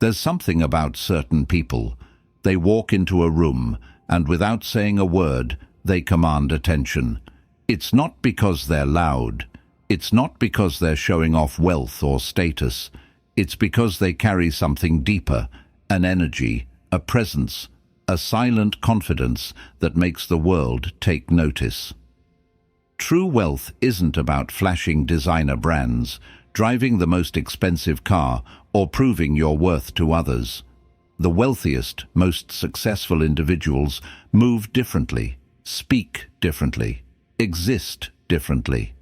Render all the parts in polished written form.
There's something about certain people. They walk into a room, and without saying a word, they command attention. It's not because they're loud. It's not because they're showing off wealth or status. It's because they carry something deeper, an energy, a presence, a silent confidence that makes the world take notice. True wealth isn't about flashing designer brands, driving the most expensive car, or proving your worth to others. The wealthiest, most successful individuals move differently, speak differently, exist differently.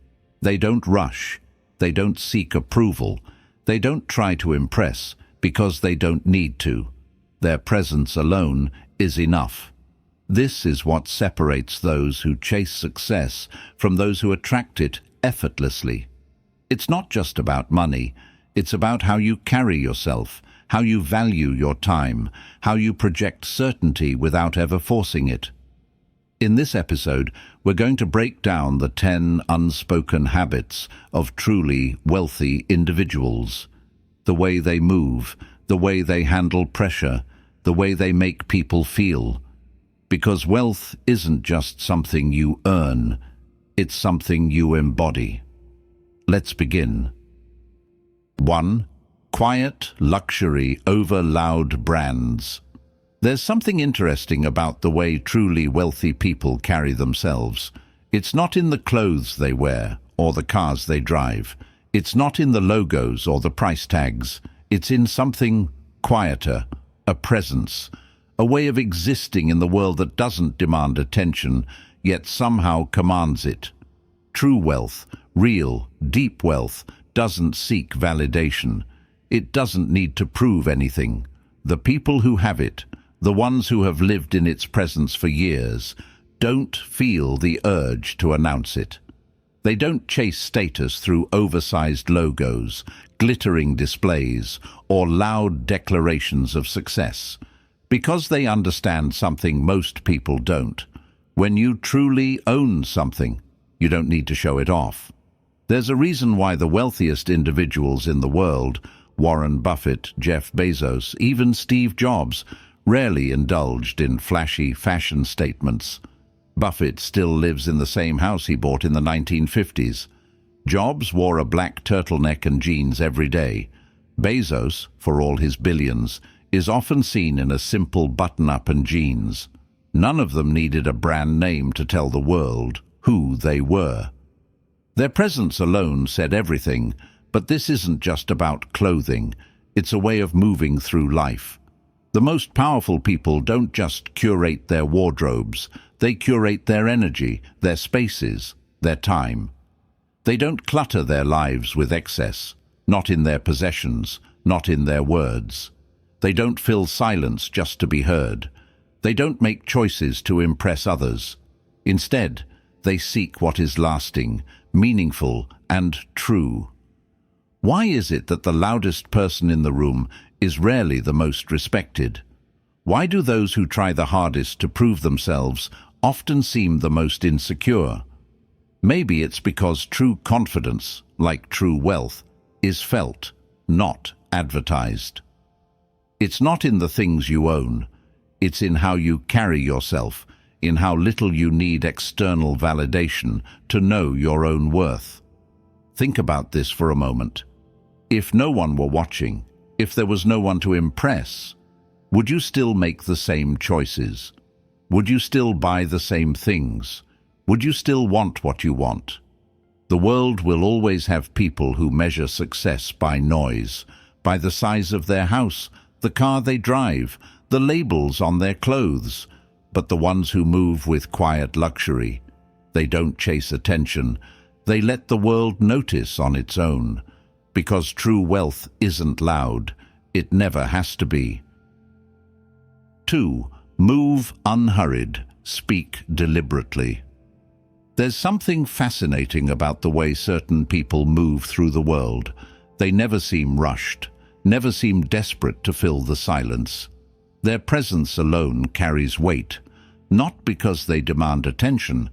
They don't rush. They don't seek approval. They don't try to impress because they don't need to. Their presence alone is enough. This is what separates those who chase success from those who attract it effortlessly. It's not just about money. It's about how you carry yourself, how you value your time, how you project certainty without ever forcing it. In this episode, we're going to break down the 10 unspoken habits of truly wealthy individuals. The way they move, the way they handle pressure, the way they make people feel. Because wealth isn't just something you earn, it's something you embody. Let's begin. 1. Quiet luxury over loud brands. There's something interesting about the way truly wealthy people carry themselves. It's not in the clothes they wear or the cars they drive. It's not in the logos or the price tags. It's in something quieter, a presence, a way of existing in the world that doesn't demand attention, yet somehow commands it. True wealth, real, deep wealth, doesn't seek validation. It doesn't need to prove anything. The people who have it, the ones who have lived in its presence for years, don't feel the urge to announce it. They don't chase status through oversized logos, glittering displays, or loud declarations of success. Because they understand something most people don't. When you truly own something, you don't need to show it off. There's a reason why the wealthiest individuals in the world, Warren Buffett, Jeff Bezos, even Steve Jobs, rarely indulged in flashy fashion statements. Buffett still lives in the same house he bought in the 1950s. Jobs wore a black turtleneck and jeans every day. Bezos, for all his billions, is often seen in a simple button-up and jeans. None of them needed a brand name to tell the world who they were. Their presence alone said everything, but this isn't just about clothing. It's a way of moving through life. The most powerful people don't just curate their wardrobes. They curate their energy, their spaces, their time. They don't clutter their lives with excess, not in their possessions, not in their words. They don't fill silence just to be heard. They don't make choices to impress others. Instead, they seek what is lasting, meaningful, and true. Why is it that the loudest person in the room is rarely the most respected? Why do those who try the hardest to prove themselves often seem the most insecure? Maybe it's because true confidence, like true wealth, is felt, not advertised. It's not in the things you own. It's in how you carry yourself, in how little you need external validation to know your own worth. Think about this for a moment. If no one were watching, if there was no one to impress, would you still make the same choices? Would you still buy the same things? Would you still want what you want? The world will always have people who measure success by noise, by the size of their house, the car they drive, the labels on their clothes. But the ones who move with quiet luxury, they don't chase attention. They let the world notice on its own. Because true wealth isn't loud. It never has to be. 2. Move unhurried. Speak deliberately. There's something fascinating about the way certain people move through the world. They never seem rushed, never seem desperate to fill the silence. Their presence alone carries weight, not because they demand attention,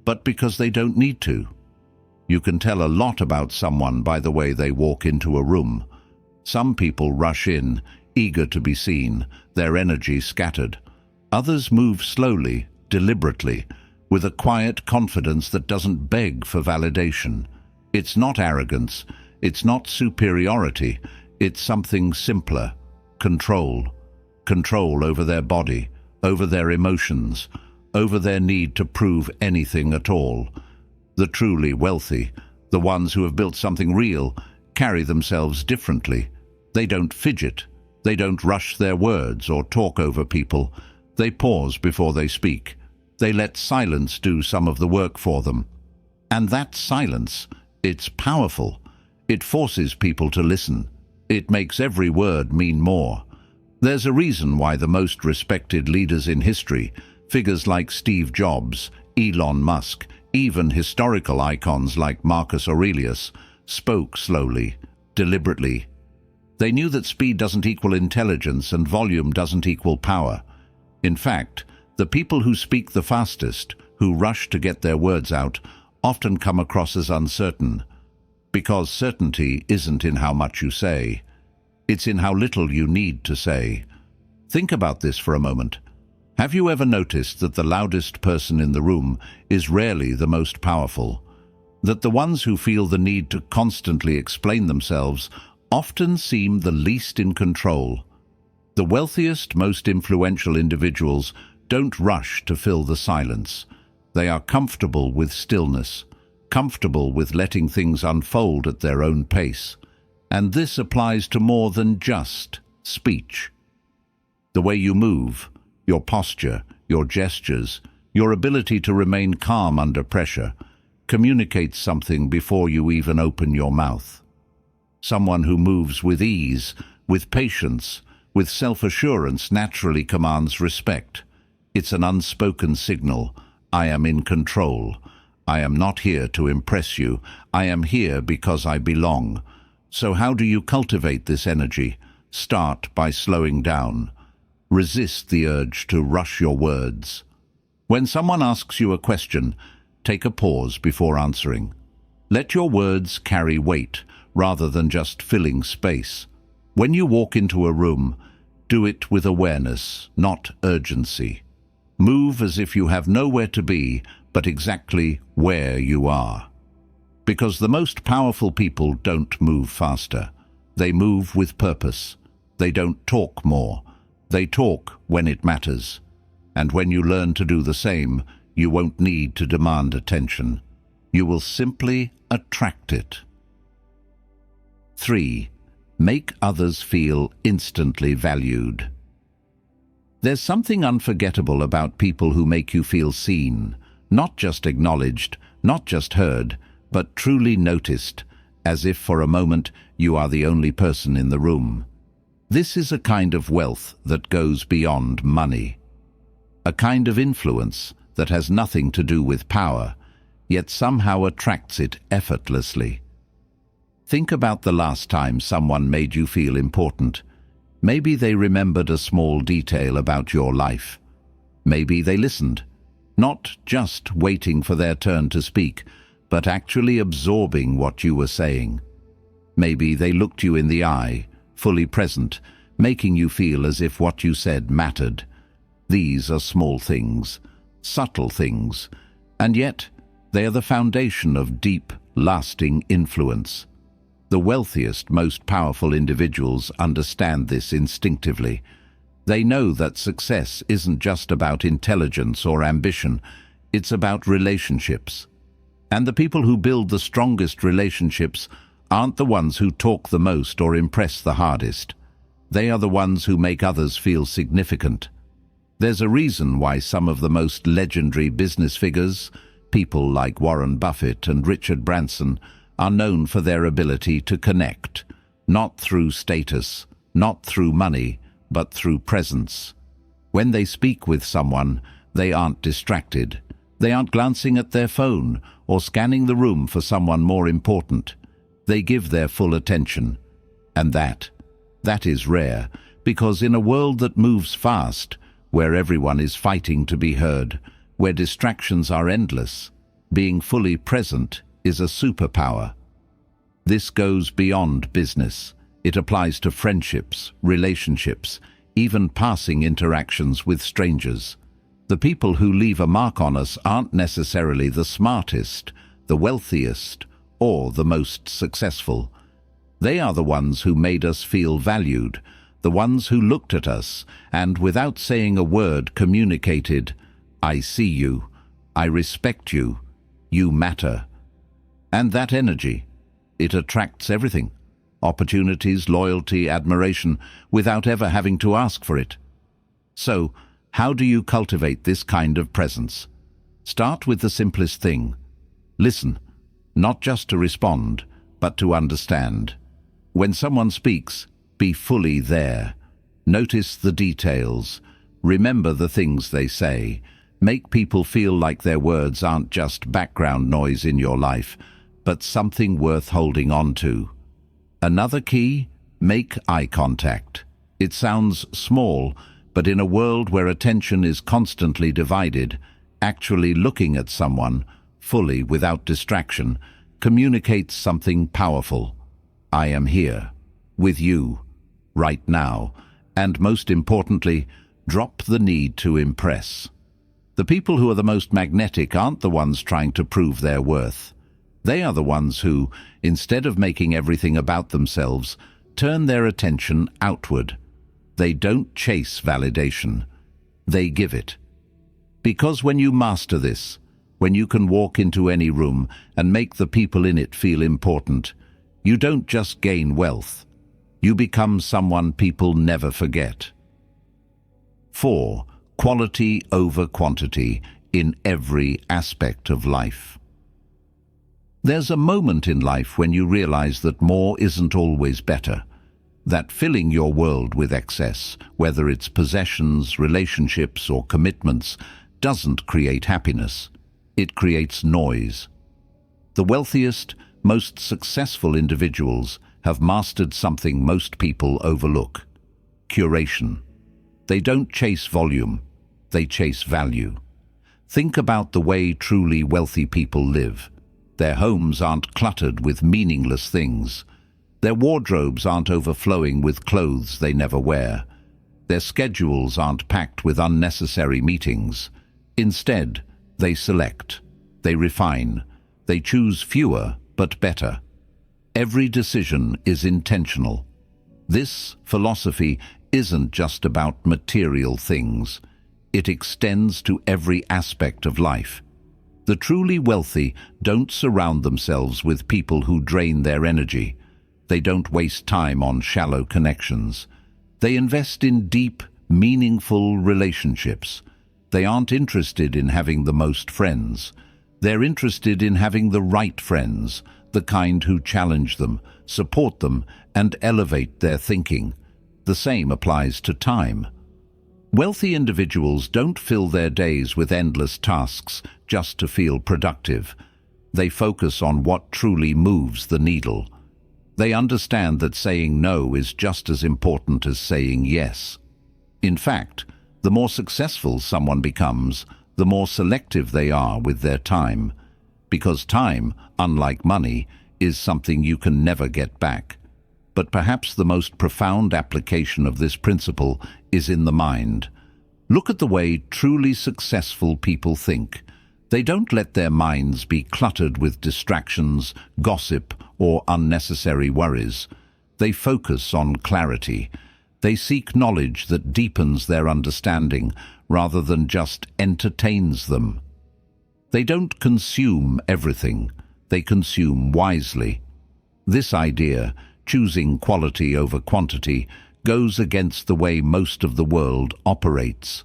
but because they don't need to. You can tell a lot about someone by the way they walk into a room. Some people rush in, eager to be seen, their energy scattered. Others move slowly, deliberately, with a quiet confidence that doesn't beg for validation. It's not arrogance, it's not superiority, it's something simpler: control. Control over their body, over their emotions, over their need to prove anything at all. The truly wealthy, the ones who have built something real, carry themselves differently. They don't fidget, they don't rush their words or talk over people. They pause before they speak. They let silence do some of the work for them. And that silence, it's powerful. It forces people to listen. It makes every word mean more. There's a reason why the most respected leaders in history, figures like Steve Jobs, Elon Musk, even historical icons like Marcus Aurelius, spoke slowly, deliberately. They knew that speed doesn't equal intelligence and volume doesn't equal power. In fact, the people who speak the fastest, who rush to get their words out, often come across as uncertain. Because certainty isn't in how much you say. It's in how little you need to say. Think about this for a moment. Have you ever noticed that the loudest person in the room is rarely the most powerful? That the ones who feel the need to constantly explain themselves often seem the least in control? The wealthiest, most influential individuals don't rush to fill the silence. They are comfortable with stillness, comfortable with letting things unfold at their own pace. And this applies to more than just speech. The way you move, your posture, your gestures, your ability to remain calm under pressure, communicates something before you even open your mouth. Someone who moves with ease, with patience, with self-assurance naturally commands respect. It's an unspoken signal: I am in control. I am not here to impress you. I am here because I belong. So how do you cultivate this energy? Start by slowing down. Resist the urge to rush your words. When someone asks you a question, take a pause before answering. Let your words carry weight rather than just filling space. When you walk into a room, do it with awareness, not urgency. Move as if you have nowhere to be, but exactly where you are. Because the most powerful people don't move faster. They move with purpose. They don't talk more. They talk when it matters. And when you learn to do the same, you won't need to demand attention. You will simply attract it. 3. Make others feel instantly valued. There's something unforgettable about people who make you feel seen, not just acknowledged, not just heard, but truly noticed, as if for a moment you are the only person in the room. This is a kind of wealth that goes beyond money. A kind of influence that has nothing to do with power, yet somehow attracts it effortlessly. Think about the last time someone made you feel important. Maybe they remembered a small detail about your life. Maybe they listened, not just waiting for their turn to speak, but actually absorbing what you were saying. Maybe they looked you in the eye, fully present, making you feel as if what you said mattered. These are small things, subtle things, and yet they are the foundation of deep, lasting influence. The wealthiest, most powerful individuals understand this instinctively. They know that success isn't just about intelligence or ambition, it's about relationships. And the people who build the strongest relationships aren't the ones who talk the most or impress the hardest. They are the ones who make others feel significant. There's a reason why some of the most legendary business figures, people like Warren Buffett and Richard Branson, are known for their ability to connect, not through status, not through money, but through presence. When they speak with someone, they aren't distracted. They aren't glancing at their phone or scanning the room for someone more important. They give their full attention. And that is rare, because in a world that moves fast, where everyone is fighting to be heard, where distractions are endless, being fully present is a superpower. This goes beyond business. It applies to friendships, relationships, even passing interactions with strangers. The people who leave a mark on us aren't necessarily the smartest, the wealthiest, or the most successful. They are the ones who made us feel valued, the ones who looked at us and, without saying a word, communicated, "I see you, I respect you, you matter." And that energy, it attracts everything: opportunities, loyalty, admiration, without ever having to ask for it. So, how do you cultivate this kind of presence? Start with the simplest thing. Listen, not just to respond, but to understand. When someone speaks, be fully there. Notice the details. Remember the things they say. Make people feel like their words aren't just background noise in your life, but something worth holding on to. Another key: make eye contact. It sounds small, but in a world where attention is constantly divided, actually looking at someone, fully without distraction, communicates something powerful. I am here, with you, right now, and most importantly, drop the need to impress. The people who are the most magnetic aren't the ones trying to prove their worth. They are the ones who, instead of making everything about themselves, turn their attention outward. They don't chase validation. They give it. Because when you master this, when you can walk into any room and make the people in it feel important, you don't just gain wealth. You become someone people never forget. 4. Quality over quantity in every aspect of life. There's a moment in life when you realize that more isn't always better, that filling your world with excess, whether it's possessions, relationships, or commitments, doesn't create happiness. It creates noise. The wealthiest, most successful individuals have mastered something most people overlook: curation. They don't chase volume, they chase value. Think about the way truly wealthy people live. Their homes aren't cluttered with meaningless things. Their wardrobes aren't overflowing with clothes they never wear. Their schedules aren't packed with unnecessary meetings. Instead, they select, they refine, they choose fewer but better. Every decision is intentional. This philosophy isn't just about material things. It extends to every aspect of life. The truly wealthy don't surround themselves with people who drain their energy. They don't waste time on shallow connections. They invest in deep, meaningful relationships. They aren't interested in having the most friends. They're interested in having the right friends, the kind who challenge them, support them, and elevate their thinking. The same applies to time. Wealthy individuals don't fill their days with endless tasks just to feel productive. They focus on what truly moves the needle. They understand that saying no is just as important as saying yes. In fact, the more successful someone becomes, the more selective they are with their time. Because time, unlike money, is something you can never get back. But perhaps the most profound application of this principle is in the mind. Look at the way truly successful people think. They don't let their minds be cluttered with distractions, gossip, or unnecessary worries. They focus on clarity. They seek knowledge that deepens their understanding rather than just entertains them. They don't consume everything. They consume wisely. This idea, choosing quality over quantity, goes against the way most of the world operates.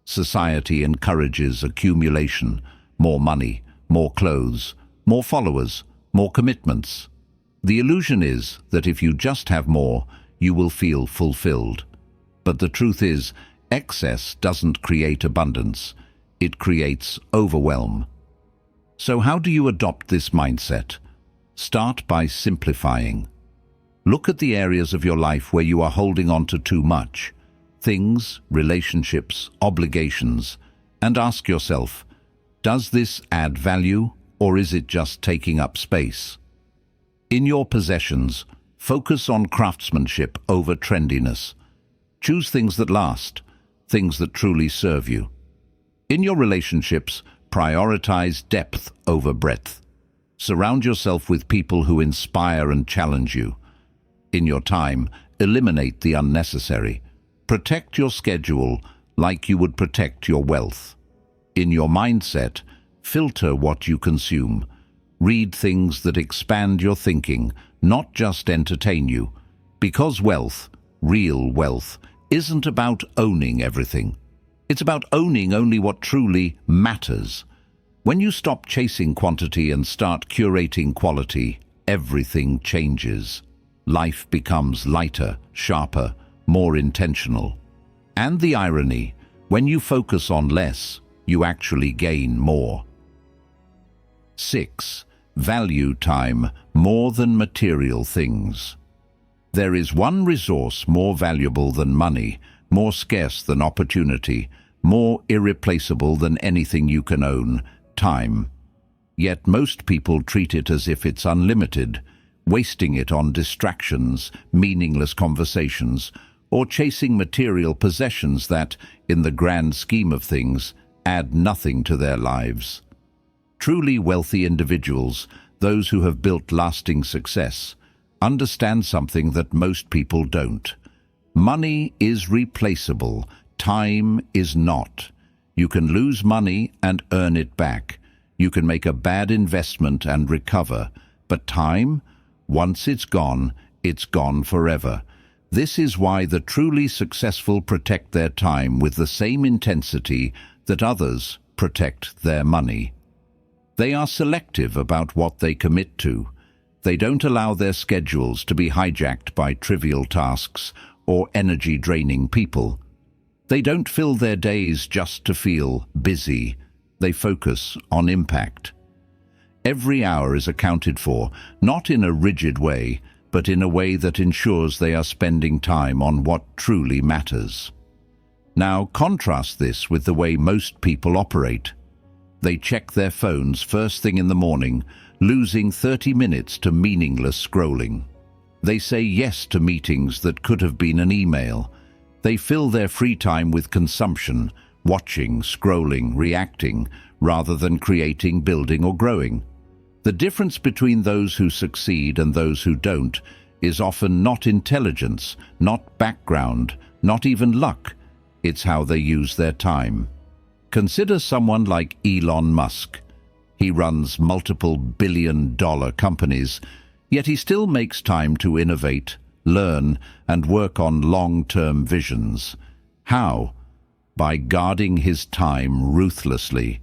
Society encourages accumulation: more money, more clothes, more followers, more commitments. The illusion is that if you just have more, you will feel fulfilled. But the truth is, excess doesn't create abundance. It creates overwhelm. So how do you adopt this mindset? Start by simplifying. Look at the areas of your life where you are holding on to too much. Things, relationships, obligations, and ask yourself, does this add value, or is it just taking up space? In your possessions, Focus on craftsmanship over trendiness. Choose things that last, things that truly serve you. In your relationships, prioritize depth over breadth. Surround yourself with people who inspire and challenge you. In your time, eliminate the unnecessary. Protect your schedule like you would protect your wealth. In your mindset, filter what you consume. Read things that expand your thinking, not just entertain you. Because wealth, real wealth, isn't about owning everything. It's about owning only what truly matters. When you stop chasing quantity and start curating quality, everything changes. Life becomes lighter, sharper, more intentional. And the irony, when you focus on less, you actually gain more. 6. Value time more than material things. There is one resource more valuable than money, more scarce than opportunity, more irreplaceable than anything you can own: time. Yet most people treat it as if it's unlimited, wasting it on distractions, meaningless conversations, or chasing material possessions that, in the grand scheme of things, add nothing to their lives. Truly wealthy individuals, those who have built lasting success, understand something that most people don't. Money is replaceable, time is not. You can lose money and earn it back. You can make a bad investment and recover. But time, once it's gone forever. This is why the truly successful protect their time with the same intensity that others protect their money. They are selective about what they commit to. They don't allow their schedules to be hijacked by trivial tasks or energy-draining people. They don't fill their days just to feel busy. They focus on impact. Every hour is accounted for, not in a rigid way, but in a way that ensures they are spending time on what truly matters. Now, contrast this with the way most people operate. They check their phones first thing in the morning, losing 30 minutes to meaningless scrolling. They say yes to meetings that could have been an email. They fill their free time with consumption, watching, scrolling, reacting, rather than creating, building, or growing. The difference between those who succeed and those who don't is often not intelligence, not background, not even luck. It's how they use their time. Consider someone like Elon Musk. He runs multiple billion-dollar companies, yet he still makes time to innovate, learn, and work on long-term visions. How? By guarding his time ruthlessly.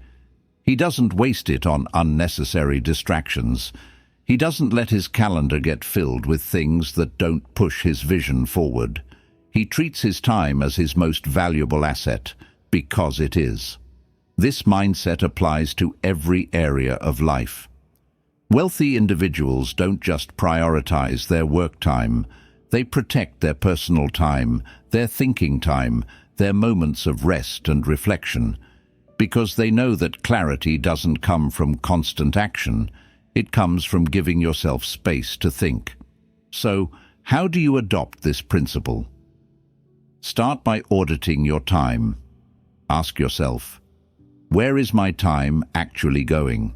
He doesn't waste it on unnecessary distractions. He doesn't let his calendar get filled with things that don't push his vision forward. He treats his time as his most valuable asset, because it is. This mindset applies to every area of life. Wealthy individuals don't just prioritize their work time. They protect their personal time, their thinking time, their moments of rest and reflection, because they know that clarity doesn't come from constant action. It comes from giving yourself space to think. So, how do you adopt this principle? Start by auditing your time. Ask yourself, where is my time actually going?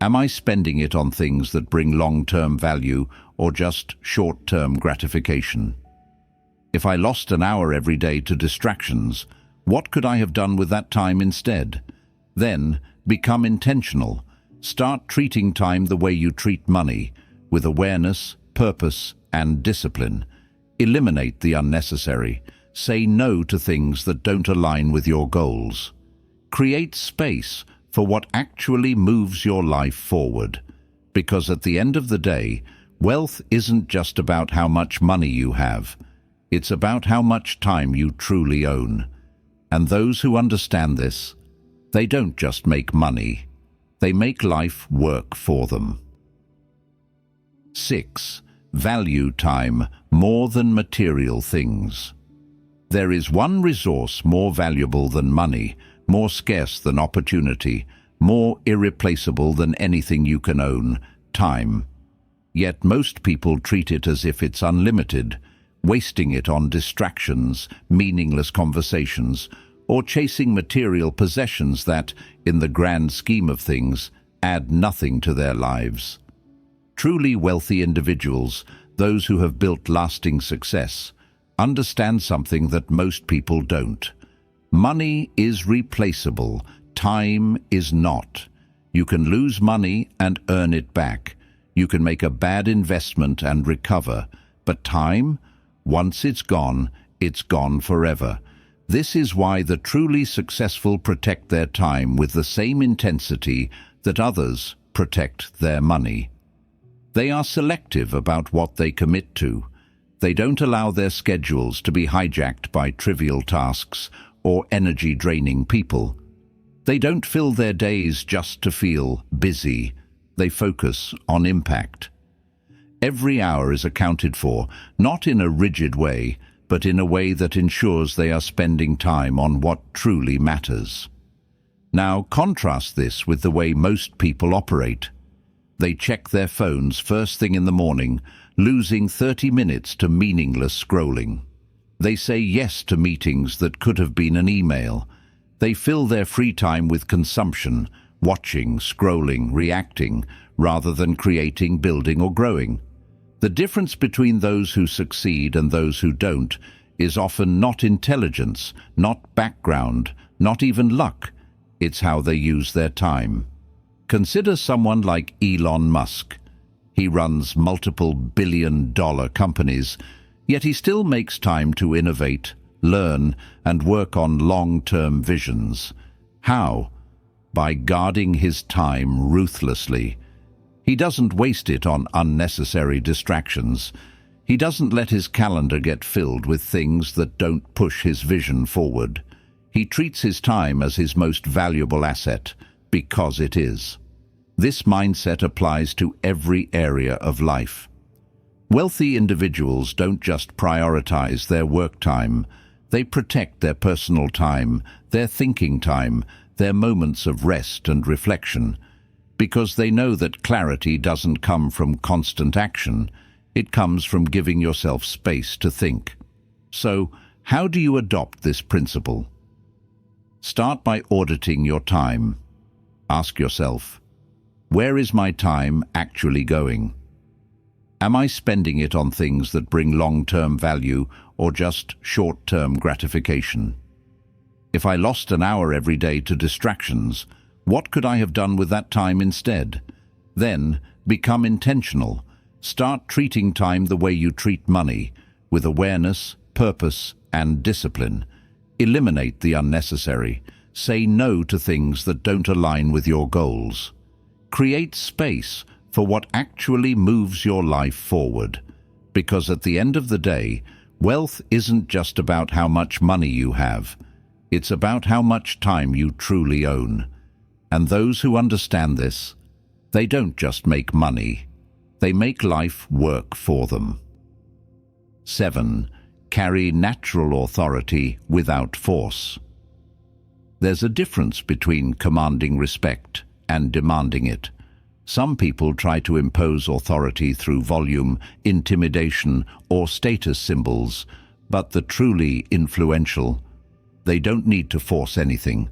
Am I spending it on things that bring long-term value or just short-term gratification? If I lost an hour every day to distractions, what could I have done with that time instead? Then, become intentional. Start treating time the way you treat money, with awareness, purpose, and discipline. Eliminate the unnecessary. Say no to things that don't align with your goals. Create space for what actually moves your life forward. Because at the end of the day, wealth isn't just about how much money you have. It's about how much time you truly own. And those who understand this, they don't just make money. They make life work for them. 6. Value time more than material things. There is one resource more valuable than money, more scarce than opportunity, more irreplaceable than anything you can own: time. Yet most people treat it as if it's unlimited, wasting it on distractions, meaningless conversations, or chasing material possessions that, in the grand scheme of things, add nothing to their lives. Truly wealthy individuals, those who have built lasting success, understand something that most people don't. Money is replaceable, time is not. You can lose money and earn it back. You can make a bad investment and recover. But time, once it's gone forever. This is why the truly successful protect their time with the same intensity that others protect their money. They are selective about what they commit to. They don't allow their schedules to be hijacked by trivial tasks or energy-draining people. They don't fill their days just to feel busy. They focus on impact. Every hour is accounted for, not in a rigid way, but in a way that ensures they are spending time on what truly matters. Now, contrast this with the way most people operate. They check their phones first thing in the morning, losing 30 minutes to meaningless scrolling. They say yes to meetings that could have been an email. They fill their free time with consumption, watching, scrolling, reacting, rather than creating, building, or growing. The difference between those who succeed and those who don't is often not intelligence, not background, not even luck. It's how they use their time. Consider someone like Elon Musk. He runs multiple billion-dollar companies, yet he still makes time to innovate, learn, and work on long-term visions. How? By guarding his time ruthlessly. He doesn't waste it on unnecessary distractions. He doesn't let his calendar get filled with things that don't push his vision forward. He treats his time as his most valuable asset, because it is. This mindset applies to every area of life. Wealthy individuals don't just prioritize their work time. They protect their personal time, their thinking time, their moments of rest and reflection, because they know that clarity doesn't come from constant action. It comes from giving yourself space to think. So, how do you adopt this principle? Start by auditing your time. Ask yourself, where is my time actually going? Am I spending it on things that bring long-term value or just short-term gratification? If I lost an hour every day to distractions, what could I have done with that time instead? Then, become intentional. Start treating time the way you treat money, with awareness, purpose, and discipline. Eliminate the unnecessary. Say no to things that don't align with your goals. Create space for what actually moves your life forward. Because at the end of the day, wealth isn't just about how much money you have. It's about how much time you truly own. And those who understand this, they don't just make money. They make life work for them. 7. Carry natural authority without force. There's a difference between commanding respect and demanding it. Some people try to impose authority through volume, intimidation, or status symbols, but the truly influential, they don't need to force anything.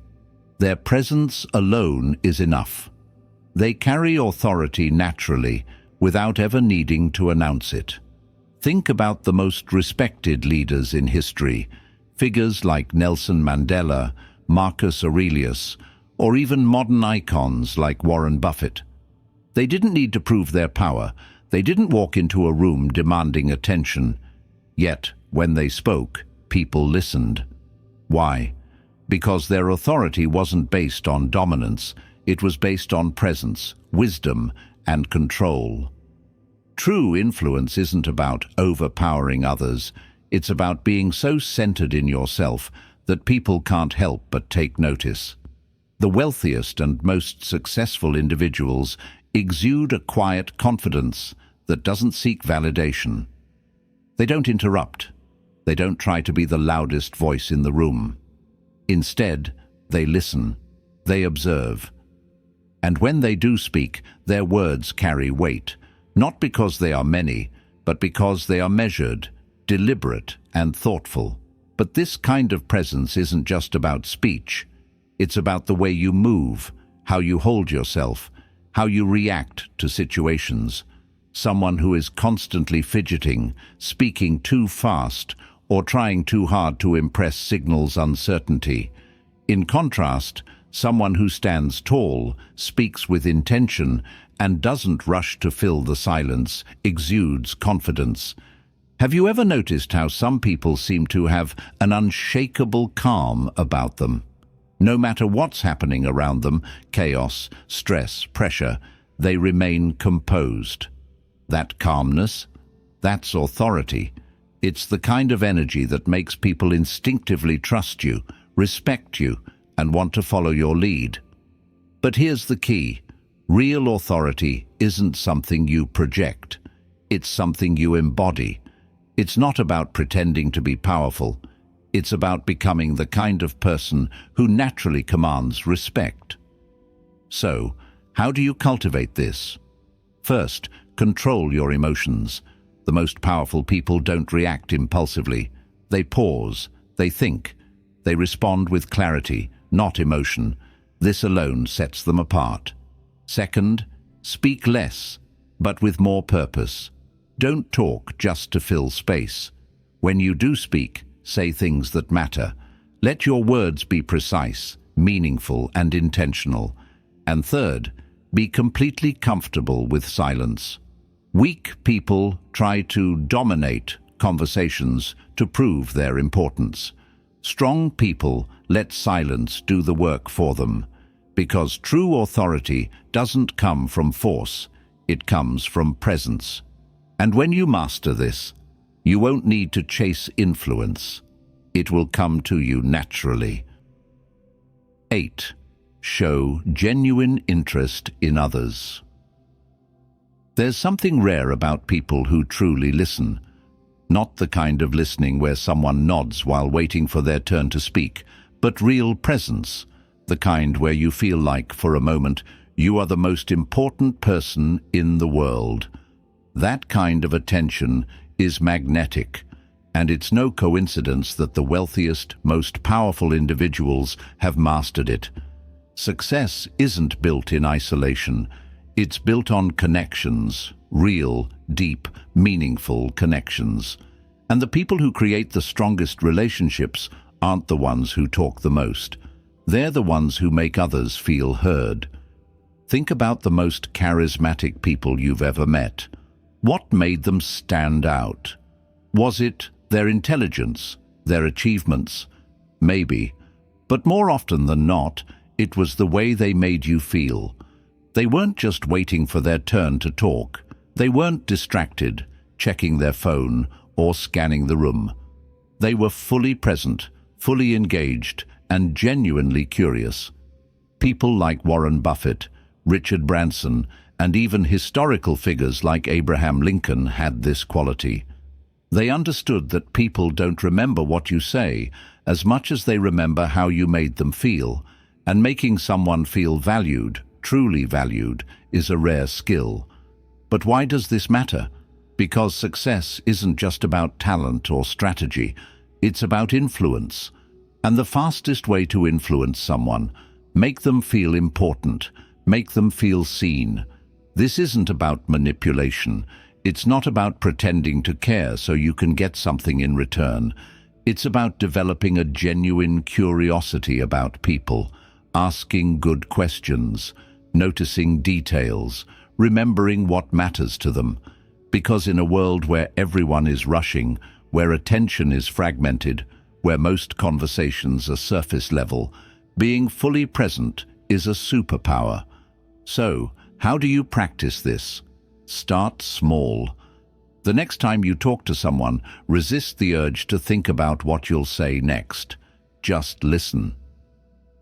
Their presence alone is enough. They carry authority naturally, without ever needing to announce it. Think about the most respected leaders in history, figures like Nelson Mandela, Marcus Aurelius, or even modern icons like Warren Buffett. They didn't need to prove their power. They didn't walk into a room demanding attention. Yet, when they spoke, people listened. Why? Because their authority wasn't based on dominance. It was based on presence, wisdom, and control. True influence isn't about overpowering others. It's about being so centered in yourself that people can't help but take notice. The wealthiest and most successful individuals exude a quiet confidence that doesn't seek validation. They don't interrupt. They don't try to be the loudest voice in the room. Instead, they listen. They observe. And when they do speak, their words carry weight, not because they are many, but because they are measured, deliberate, and thoughtful. But this kind of presence isn't just about speech. It's about the way you move, how you hold yourself, how you react to situations. Someone who is constantly fidgeting, speaking too fast, or trying too hard to impress signals uncertainty. In contrast, someone who stands tall, speaks with intention, and doesn't rush to fill the silence, exudes confidence. Have you ever noticed how some people seem to have an unshakable calm about them? No matter what's happening around them, chaos, stress, pressure, they remain composed. That calmness, that's authority. It's the kind of energy that makes people instinctively trust you, respect you, and want to follow your lead. But here's the key. Real authority isn't something you project. It's something you embody. It's not about pretending to be powerful. It's about becoming the kind of person who naturally commands respect. So, how do you cultivate this? First, control your emotions. The most powerful people don't react impulsively. They pause, they think, they respond with clarity, not emotion. This alone sets them apart. Second, speak less, but with more purpose. Don't talk just to fill space. When you do speak, say things that matter. Let your words be precise, meaningful, and intentional. And third, be completely comfortable with silence. Weak people try to dominate conversations to prove their importance. Strong people let silence do the work for them, because true authority doesn't come from force, it comes from presence. And when you master this, you won't need to chase influence. It will come to you naturally. 8. Show genuine interest in others. There's something rare about people who truly listen. Not the kind of listening where someone nods while waiting for their turn to speak, but real presence. The kind where you feel like, for a moment, you are the most important person in the world. That kind of attention is magnetic, and it's no coincidence that the wealthiest, most powerful individuals have mastered it. Success isn't built in isolation. It's built on connections, real, deep, meaningful connections. And the people who create the strongest relationships aren't the ones who talk the most. They're the ones who make others feel heard. Think about the most charismatic people you've ever met. What made them stand out? Was it their intelligence, their achievements? Maybe. But more often than not, it was the way they made you feel. They weren't just waiting for their turn to talk. They weren't distracted, checking their phone or scanning the room. They were fully present, fully engaged, and genuinely curious. People like Warren Buffett, Richard Branson, and even historical figures like Abraham Lincoln had this quality. They understood that people don't remember what you say as much as they remember how you made them feel, and making someone feel valued, truly valued, is a rare skill. But why does this matter? Because success isn't just about talent or strategy, it's about influence. And the fastest way to influence someone, make them feel important, make them feel seen. This isn't about manipulation. It's not about pretending to care so you can get something in return. It's about developing a genuine curiosity about people, asking good questions, noticing details, remembering what matters to them. Because in a world where everyone is rushing, where attention is fragmented, where most conversations are surface level, being fully present is a superpower. So, how do you practice this? Start small. The next time you talk to someone, resist the urge to think about what you'll say next. Just listen.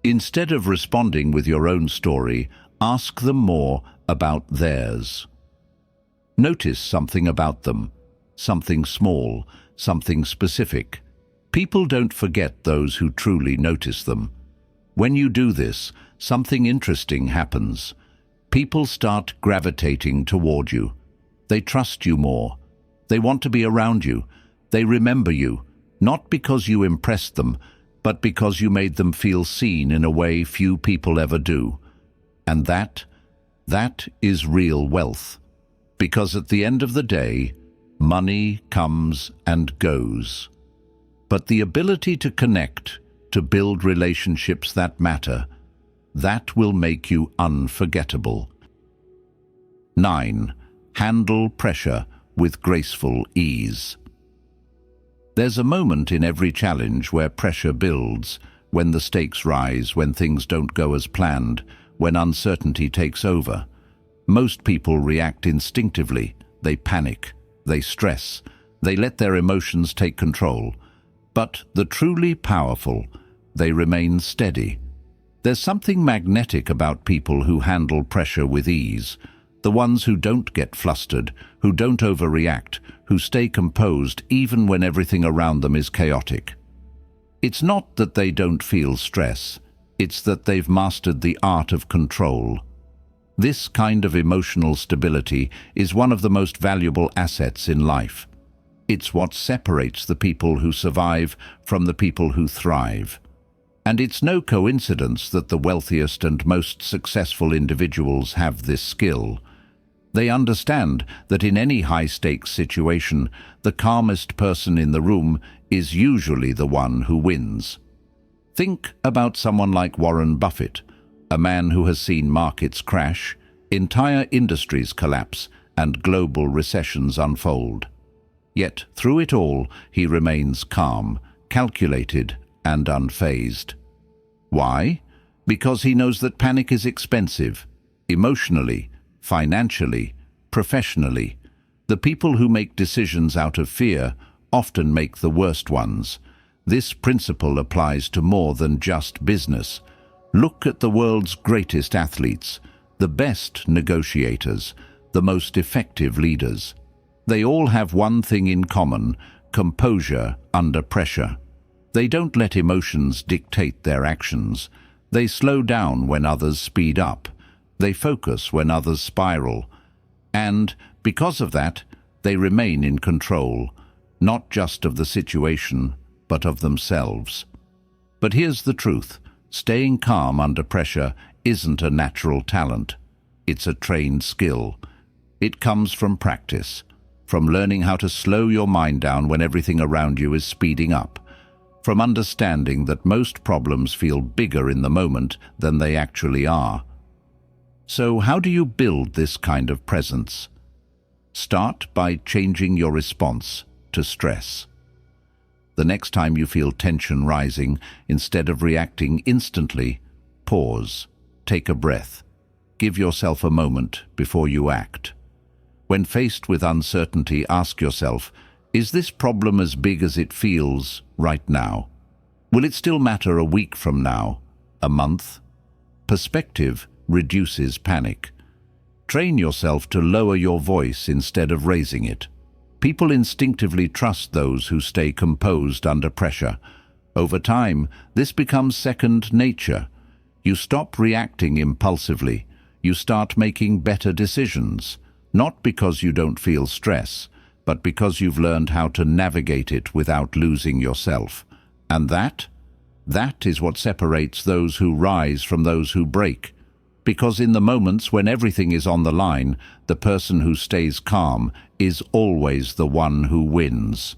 Instead of responding with your own story, ask them more about theirs. Notice something about them, something small, something specific. People don't forget those who truly notice them. When you do this, something interesting happens. People start gravitating toward you. They trust you more. They want to be around you. They remember you, not because you impressed them, but because you made them feel seen in a way few people ever do. And that is real wealth. Because at the end of the day, money comes and goes. But the ability to connect, to build relationships that matter, that will make you unforgettable. 9. Handle pressure with graceful ease. There's a moment in every challenge where pressure builds, when the stakes rise, when things don't go as planned, when uncertainty takes over. Most people react instinctively. They panic, they stress, they let their emotions take control. But the truly powerful, they remain steady. There's something magnetic about people who handle pressure with ease, the ones who don't get flustered, who don't overreact, who stay composed even when everything around them is chaotic. It's not that they don't feel stress, it's that they've mastered the art of control. This kind of emotional stability is one of the most valuable assets in life. It's what separates the people who survive from the people who thrive. And it's no coincidence that the wealthiest and most successful individuals have this skill. They understand that in any high-stakes situation, the calmest person in the room is usually the one who wins. Think about someone like Warren Buffett, a man who has seen markets crash, entire industries collapse, and global recessions unfold. Yet, through it all, he remains calm, calculated, and unfazed. Why? Because he knows that panic is expensive, emotionally, financially, professionally. The people who make decisions out of fear often make the worst ones. This principle applies to more than just business. Look at the world's greatest athletes, the best negotiators, the most effective leaders. They all have one thing in common: composure under pressure. They don't let emotions dictate their actions. They slow down when others speed up. They focus when others spiral. And, because of that, they remain in control, not just of the situation, but of themselves. But here's the truth: staying calm under pressure isn't a natural talent. It's a trained skill. It comes from practice, from learning how to slow your mind down when everything around you is speeding up, from understanding that most problems feel bigger in the moment than they actually are. So how do you build this kind of presence? Start by changing your response to stress. The next time you feel tension rising, instead of reacting instantly, pause, take a breath, give yourself a moment before you act. When faced with uncertainty, ask yourself, is this problem as big as it feels right now? Will it still matter a week from now, a month? Perspective reduces panic. Train yourself to lower your voice instead of raising it. People instinctively trust those who stay composed under pressure. Over time, this becomes second nature. You stop reacting impulsively. You start making better decisions, not because you don't feel stress, but because you've learned how to navigate it without losing yourself. And that is what separates those who rise from those who break. Because in the moments when everything is on the line, the person who stays calm is always the one who wins.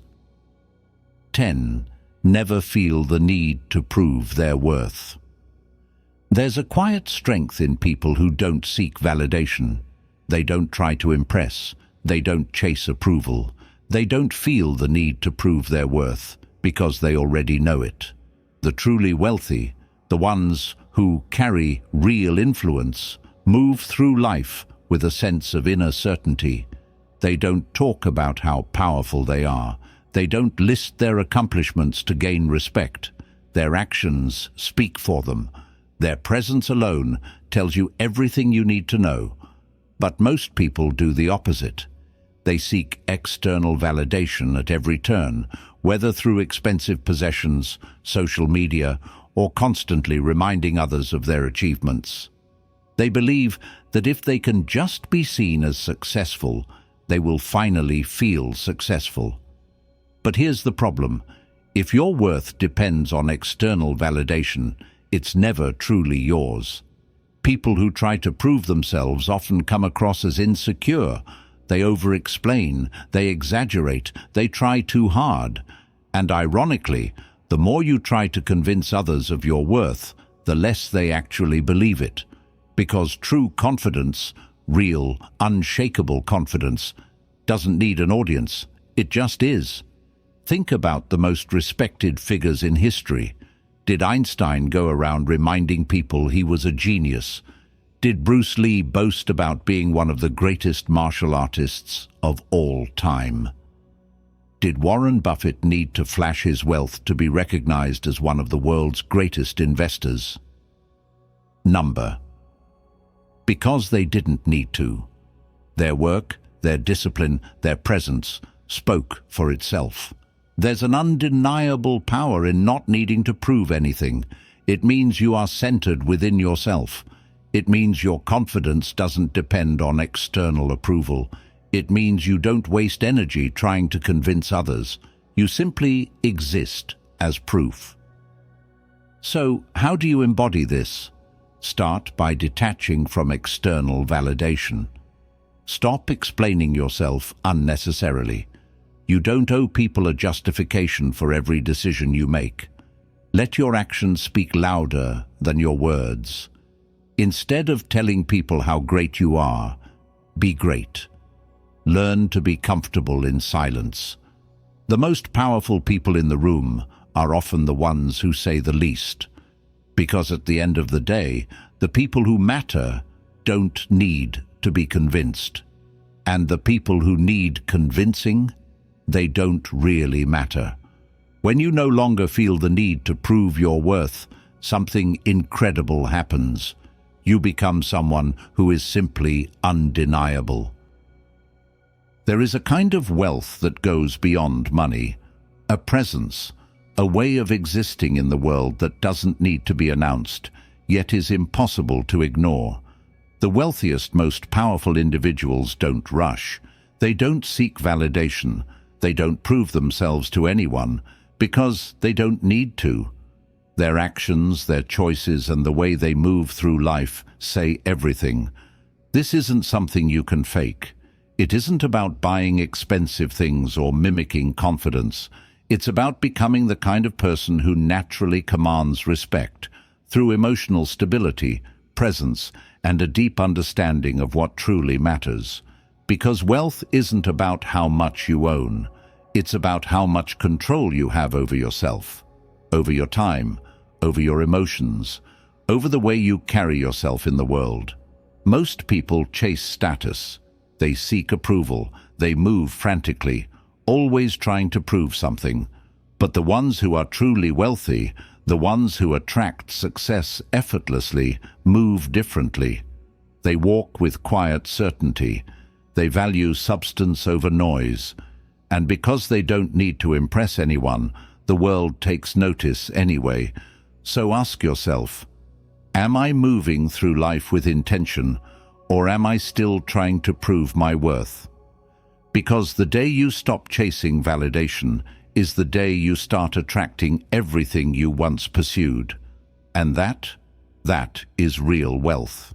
10. Never feel the need to prove their worth. There's a quiet strength in people who don't seek validation. They don't try to impress. They don't chase approval. They don't feel the need to prove their worth because they already know it. The truly wealthy, the ones who carry real influence, move through life with a sense of inner certainty. They don't talk about how powerful they are. They don't list their accomplishments to gain respect. Their actions speak for them. Their presence alone tells you everything you need to know. But most people do the opposite. They seek external validation at every turn, whether through expensive possessions, social media, or constantly reminding others of their achievements. They believe that if they can just be seen as successful, They will finally feel successful. But here's the problem. If your worth depends on external validation, it's never truly yours. People who try to prove themselves often come across as insecure. They over-explain, they exaggerate, they try too hard. And ironically, the more you try to convince others of your worth, the less they actually believe it. Because true confidence, real, unshakable confidence, doesn't need an audience. It just is. Think about the most respected figures in history. Did Einstein go around reminding people he was a genius? Did Bruce Lee boast about being one of the greatest martial artists of all time? Did Warren Buffett need to flash his wealth to be recognized as one of the world's greatest investors? Number. Because they didn't need to. Their work, their discipline, their presence spoke for itself. There's an undeniable power in not needing to prove anything. It means you are centered within yourself. It means your confidence doesn't depend on external approval. It means you don't waste energy trying to convince others. You simply exist as proof. So, how do you embody this? Start by detaching from external validation. Stop explaining yourself unnecessarily. You don't owe people a justification for every decision you make. Let your actions speak louder than your words. Instead of telling people how great you are, be great. Learn to be comfortable in silence. The most powerful people in the room are often the ones who say the least. Because at the end of the day, the people who matter don't need to be convinced. And the people who need convincing, they don't really matter. When you no longer feel the need to prove your worth, something incredible happens. You become someone who is simply undeniable. There is a kind of wealth that goes beyond money, a presence, a way of existing in the world that doesn't need to be announced, yet is impossible to ignore. The wealthiest, most powerful individuals don't rush. They don't seek validation. They don't prove themselves to anyone because they don't need to. Their actions, their choices, and the way they move through life say everything. This isn't something you can fake. It isn't about buying expensive things or mimicking confidence. It's about becoming the kind of person who naturally commands respect through emotional stability, presence, and a deep understanding of what truly matters. Because wealth isn't about how much you own. It's about how much control you have over yourself, over your time, over your emotions, over the way you carry yourself in the world. Most people chase status. They seek approval. They move frantically, always trying to prove something. But the ones who are truly wealthy, the ones who attract success effortlessly, move differently. They walk with quiet certainty. They value substance over noise. And because they don't need to impress anyone, the world takes notice anyway. So ask yourself, am I moving through life with intention, or am I still trying to prove my worth? Because the day you stop chasing validation is the day you start attracting everything you once pursued. And that is real wealth.